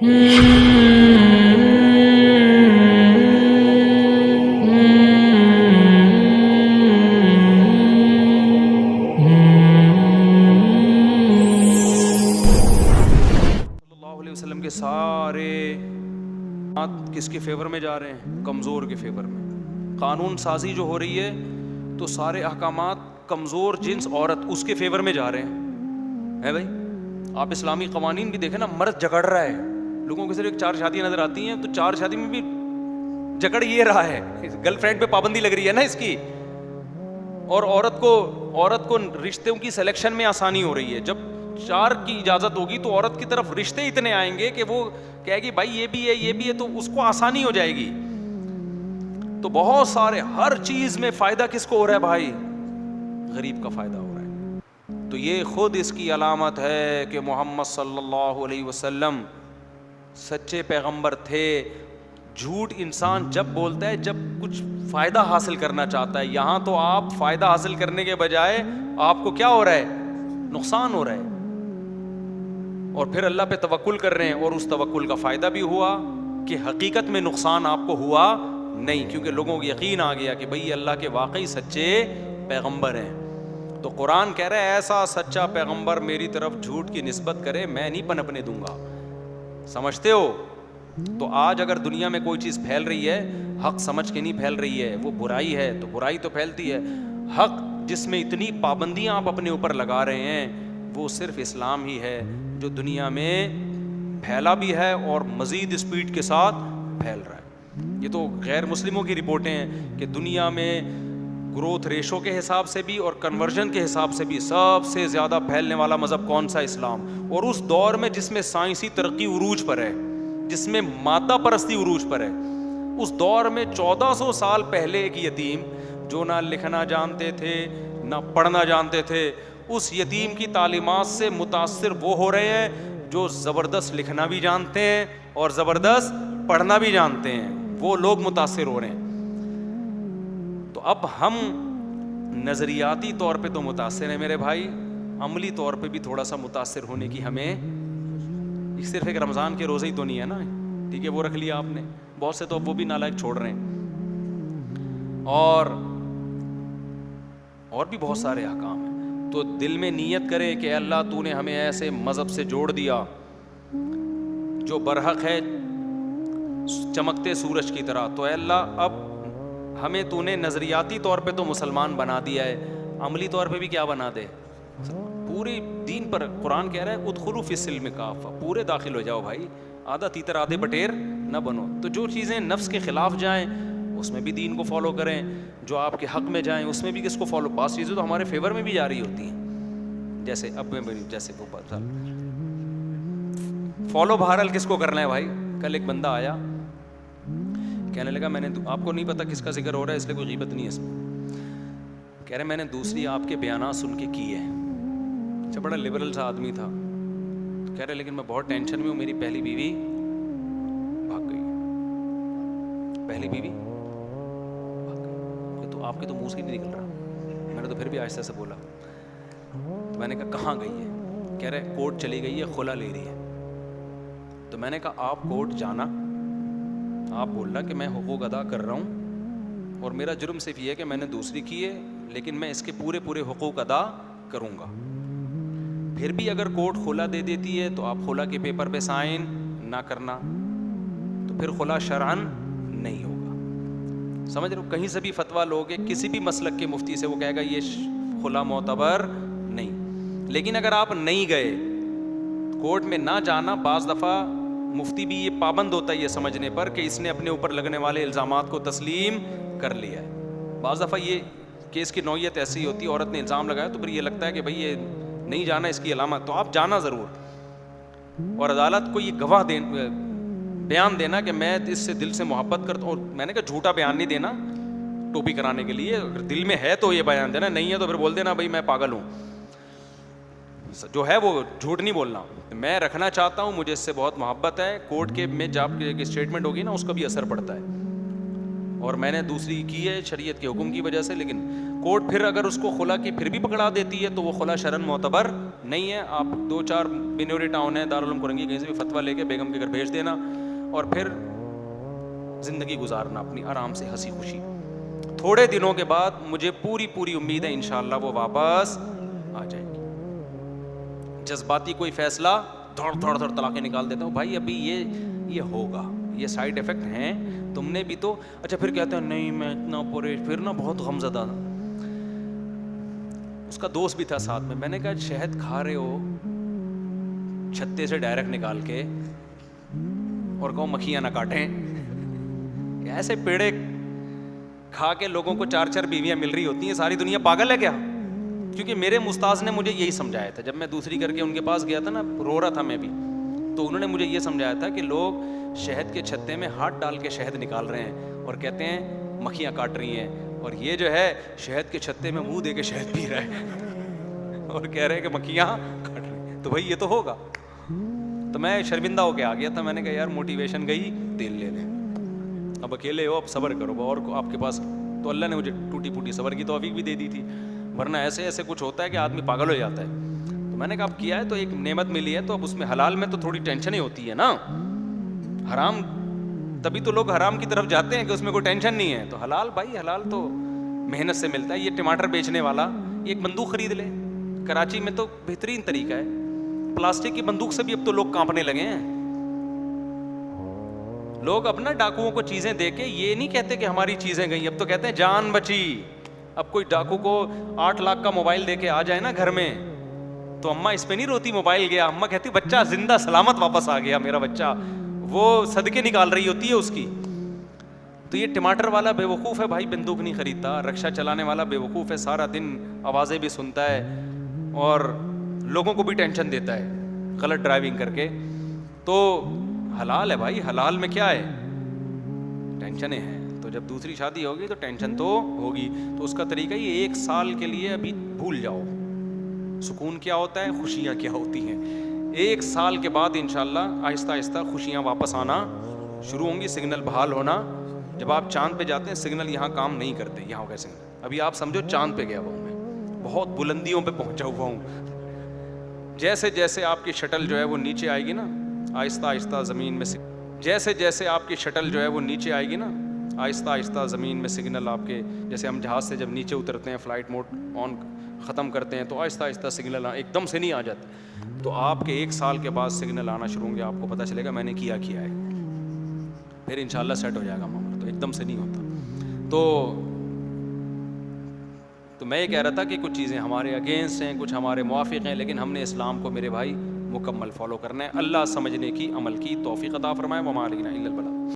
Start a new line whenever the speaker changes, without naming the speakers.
وسلم کے سارے کس کے فیور میں جا رہے ہیں؟ کمزور کے فیور میں. قانون سازی جو ہو رہی ہے تو سارے احکامات کمزور جنس عورت اس کے فیور میں جا رہے ہیں. ہے بھائی، آپ اسلامی قوانین بھی دیکھیں نا، مرد جگڑ رہا ہے. لوگوں کے صرف 4 شادیاں نظر آتی ہیں، تو 4 شادی میں بھی جگڑ یہ رہا ہے، گرل فرینڈ پہ پابندی لگ رہی ہے نا اس کی. اور عورت کو رشتوں کی سلیکشن میں آسانی ہو رہی ہے. جب 4 کی اجازت ہوگی تو عورت کی طرف رشتے اتنے آئیں گے کہ وہ کہے گی بھائی یہ بھی ہے یہ بھی ہے، تو اس کو آسانی ہو جائے گی. تو بہت سارے ہر چیز میں فائدہ کس کو ہو رہا ہے بھائی؟ غریب کا فائدہ ہو رہا ہے. تو یہ خود اس کی علامت ہے کہ محمد صلی اللہ علیہ وسلم سچے پیغمبر تھے. جھوٹ انسان جب بولتا ہے جب کچھ فائدہ حاصل کرنا چاہتا ہے. یہاں تو آپ فائدہ حاصل کرنے کے بجائے آپ کو کیا ہو رہا ہے؟ نقصان ہو رہا ہے. اور پھر اللہ پہ توکل کر رہے ہیں، اور اس توکل کا فائدہ بھی ہوا کہ حقیقت میں نقصان آپ کو ہوا نہیں، کیونکہ لوگوں کو یقین آ گیا کہ بھئی اللہ کے واقعی سچے پیغمبر ہیں. تو قرآن کہہ رہا ہے ایسا سچا پیغمبر میری طرف جھوٹ کی نسبت کرے میں نہیں پنپنے دوں گا. سمجھتے ہو؟ تو آج اگر دنیا میں کوئی چیز پھیل رہی ہے حق سمجھ کے نہیں پھیل رہی ہے، وہ برائی ہے، تو برائی تو پھیلتی ہے. حق جس میں اتنی پابندیاں آپ اپنے اوپر لگا رہے ہیں وہ صرف اسلام ہی ہے جو دنیا میں پھیلا بھی ہے اور مزید اسپیڈ کے ساتھ پھیل رہا ہے. یہ تو غیر مسلموں کی رپورٹیں ہیں کہ دنیا میں گروتھ ریشو کے حساب سے بھی اور کنورژن کے حساب سے بھی سب سے زیادہ پھیلنے والا مذہب کون سا؟ اسلام. اور اس دور میں جس میں سائنسی ترقی عروج پر ہے، جس میں مادہ پرستی عروج پر ہے، اس دور میں 1400 سال پہلے ایک یتیم جو نہ لکھنا جانتے تھے نہ پڑھنا جانتے تھے، اس یتیم کی تعلیمات سے متاثر وہ ہو رہے ہیں جو زبردست لکھنا بھی جانتے ہیں اور زبردست پڑھنا بھی جانتے ہیں. وہ لوگ متاثر ہو رہے ہیں. تو اب ہم نظریاتی طور پہ تو متاثر ہیں میرے بھائی، عملی طور پہ بھی تھوڑا سا متاثر ہونے کی ہمیں، صرف ایک رمضان کے روزے ہی تو نہیں ہے نا، ٹھیک ہے وہ رکھ لیا آپ نے. بہت سے تو وہ بھی نالائق چھوڑ رہے ہیں، اور بھی بہت سارے احکام ہیں. تو دل میں نیت کرے کہ اللہ تو نے ہمیں ایسے مذہب سے جوڑ دیا جو برحق ہے چمکتے سورج کی طرح. تو اے اللہ اب ہمیں تو نے نظریاتی طور پہ تو مسلمان بنا دیا ہے، عملی طور پہ بھی کیا بنا دے؟ پورے دین پر. قرآن کہہ رہا ہے ادخلوا فی السلم کافہ، پورے داخل ہو جاؤ بھائی، آدھا تیتر آدھے بٹیر نہ بنو. تو جو چیزیں نفس کے خلاف جائیں اس میں بھی دین کو فالو کریں، جو آپ کے حق میں جائیں اس میں بھی کس کو فالو. بعض چیزیں تو ہمارے فیور میں بھی جا رہی ہوتی ہیں، جیسے اب میں جیسے وہ فالو بہرحال کس کو کرنا ہے بھائی. کل ایک بندہ آیا کہنے لگا میں نے، آپ کو نہیں پتا کس کا ذکر ہو رہا ہے اس لیے کوئی غیبت نہیں ہے اس میں، کہہ رہے میں نے دوسری آپ کے بیانات سن کے کی ہے. اچھا بڑا لبرل سا آدمی تھا. تو کہہ رہے لیکن میں بہت ٹینشن میں ہوں، میری پہلی بیوی بھاگ گئی. پہلی بیوی بھاگ گئی. تو آپ کے تو منہ سے ہی نہیں نکل رہا. میں نے تو پھر بھی آہستہ سے بولا. تو میں نے کہا کہاں گئی ہے؟ کہہ رہے کورٹ چلی گئی ہے، خلا لے رہی ہے. تو میں نے کہا آپ کورٹ جانا، آپ بولنا کہ میں حقوق ادا کر رہا ہوں اور میرا جرم صرف یہ ہے کہ میں نے دوسری کی ہے، لیکن میں اس کے پورے حقوق ادا کروں گا. پھر بھی اگر کورٹ خلا دے دیتی ہے تو آپ خلا کے پیپر پہ سائن نہ کرنا، تو پھر خلا شرعن نہیں ہوگا. سمجھ رہے ہو؟ کہیں سے بھی فتویٰ لوگے کسی بھی مسلک کے مفتی سے، وہ کہے گا یہ خلا معتبر نہیں. لیکن اگر آپ نہیں گئے کورٹ میں نہ جانا، بعض دفعہ مفتی بھی یہ پابند ہوتا ہے یہ سمجھنے پر کہ اس نے اپنے اوپر لگنے والے الزامات کو تسلیم کر لیا ہے. بعض دفعہ یہ کیس کی نوعیت ایسی ہوتی ہے، عورت نے الزام لگایا تو پھر یہ لگتا ہے کہ بھئی یہ نہیں جانا اس کی علامت، تو آپ جانا ضرور. اور عدالت کو یہ گواہ بیان دینا کہ میں اس سے دل سے محبت کرتا ہوں. اور میں نے کہا جھوٹا بیان نہیں دینا ٹوپی کرانے کے لیے، اگر دل میں ہے تو یہ بیان دینا، نہیں ہے تو پھر بول دینا بھئی میں پاگل ہوں. جو ہے وہ جھوٹ نہیں بولنا، میں رکھنا چاہتا ہوں، مجھے اس سے بہت محبت ہے. کورٹ کے میں جب اسٹیٹمنٹ ہوگی نا اس کا بھی اثر پڑتا ہے. اور میں نے دوسری کی ہے شریعت کے حکم کی وجہ سے. لیکن کورٹ پھر اگر اس کو خلا کی پھر بھی پکڑا دیتی ہے تو وہ خلا شرعن معتبر نہیں ہے. آپ 2-4 بنوری ٹاؤن ہے دارالعلوم کرنگی کہیں سے بھی فتویٰ لے کے بیگم کے گھر بھیج دینا اور پھر زندگی گزارنا اپنی آرام سے ہنسی خوشی. تھوڑے دنوں کے بعد مجھے پوری امید ہے انشاءاللہ وہ واپس آ جائے گی. جذباتی کوئی فیصلہ دھڑ طلاقیں نکال دیتا ہوں. بھائی ابھی یہ ہوگا, یہ سائیڈ ایفیکٹ ہیں, تم نے بھی تو. اچھا پھر کہتے ہیں نہیں میں اتنا پھر نا بہت غمزدہ تھا. اس کا دوست بھی تھا ساتھ میں. میں نے کہا شہد کھا رہے ہو چھتے سے ڈائریکٹ نکال کے اور کہو مکھیاں نہ کاٹیں. ایسے پیڑے کھا کے لوگوں کو 4 بیویاں مل رہی ہوتی ہیں, ساری دنیا پاگل ہے کیا؟ کیونکہ میرے استاذ نے مجھے یہی سمجھایا تھا جب میں دوسری کر کے ان کے پاس گیا تھا نا, رو رہا تھا میں بھی, تو انہوں نے مجھے یہ سمجھایا تھا کہ لوگ شہد کے چھتے میں ہاتھ ڈال کے شہد نکال رہے ہیں اور کہتے ہیں مکھیاں کاٹ رہی ہیں, اور یہ جو ہے شہد کے چھتے میں منہ دے کے شہد پی رہا ہے اور کہہ رہے ہیں کہ مکھیاں کاٹ رہی ہیں. تو بھائی یہ تو ہوگا. تو میں شرمندہ ہو کے آ گیا تھا. میں نے کہا یار موٹیویشن گئی, تیل لے لیں, اب اکیلے ہو, اب صبر کرو, اور آپ کے پاس تو اللہ نے مجھے ٹوٹی پھوٹی صبر کی توفیق بھی دے دی تھی, ورنہ ایسے کچھ ہوتا ہے کہ آدمی پاگل ہو جاتا ہے. تو میں نے کہا اب کیا ہے تو ایک نعمت ملی ہے, تو اب اس میں حلال میں تو تھوڑی ٹینشن ہی ہوتی ہے نا. حرام تبھی تو لوگ حرام کی طرف جاتے ہیں کہ اس میں کوئی ٹینشن نہیں ہے. تو حلال بھائی, حلال تو محنت سے ملتا ہے. یہ ٹماٹر بیچنے والا ایک بندوق خرید لے, کراچی میں تو بہترین طریقہ ہے, پلاسٹک کی بندوق سے بھی اب تو لوگ کانپنے لگے ہیں. لوگ اب نا ڈاکوؤں کو چیزیں دے کے یہ نہیں کہتے کہ ہماری چیزیں گئیں, اب تو کہتے ہیں جان بچی. اب کوئی ڈاکو کو 8 لاکھ کا موبائل دے کے آ جائے نا گھر میں, تو اماں اس پہ نہیں روتی موبائل گیا, اماں کہتی بچہ زندہ سلامت واپس آ گیا میرا بچہ, وہ صدقے نکال رہی ہوتی ہے اس کی. تو یہ ٹماٹر والا بے وقوف ہے بھائی, بندوق نہیں خریدتا. رکشہ چلانے والا بے وقوف ہے, سارا دن آوازیں بھی سنتا ہے اور لوگوں کو بھی ٹینشن دیتا ہے غلط ڈرائیونگ کر کے. تو حلال ہے بھائی, حلال میں کیا ہے, ٹینشنیں ہیں. تو جب دوسری شادی ہوگی تو ٹینشن تو ہوگی. تو اس کا طریقہ یہ 1 سال کے لیے ابھی بھول جاؤ سکون کیا ہوتا ہے, خوشیاں کیا ہوتی ہیں. 1 سال کے بعد انشاءاللہ آہستہ آہستہ خوشیاں واپس آنا شروع ہوں گی, سگنل بحال ہونا. جب آپ چاند پہ جاتے ہیں سگنل یہاں کام نہیں کرتے, یہاں ہو گئے سگنل. ابھی آپ سمجھو چاند پہ گیا ہوا ہوں میں, بہت بلندیوں پہ پہنچا ہوا ہوں. جیسے جیسے آپ کی شٹل جو ہے وہ نیچے آئے گی نا آہستہ آہستہ زمین میں, جیسے جیسے آپ کی شٹل جو ہے وہ نیچے آئے گی نا آہستہ آہستہ زمین میں سگنل آپ کے, جیسے ہم جہاز سے جب نیچے اترتے ہیں فلائٹ موڈ آن ختم کرتے ہیں تو آہستہ آہستہ سگنل ایک دم سے نہیں آ جاتے. تو آپ کے 1 سال کے بعد سگنل آنا شروع ہوں گے, آپ کو پتہ چلے گا میں نے کیا ہے, پھر انشاءاللہ سیٹ ہو جائے گا معاملہ. تو ایک دم سے نہیں ہوتا. تو میں یہ کہہ رہا تھا کہ کچھ چیزیں ہمارے اگینسٹ ہیں, کچھ ہمارے موافق ہیں, لیکن ہم نے اسلام کو میرے بھائی مکمل فالو کرنا ہے. اللہ سمجھنے کی عمل کی توفیق عطا فرمائے. وما علینا الا البلاغ.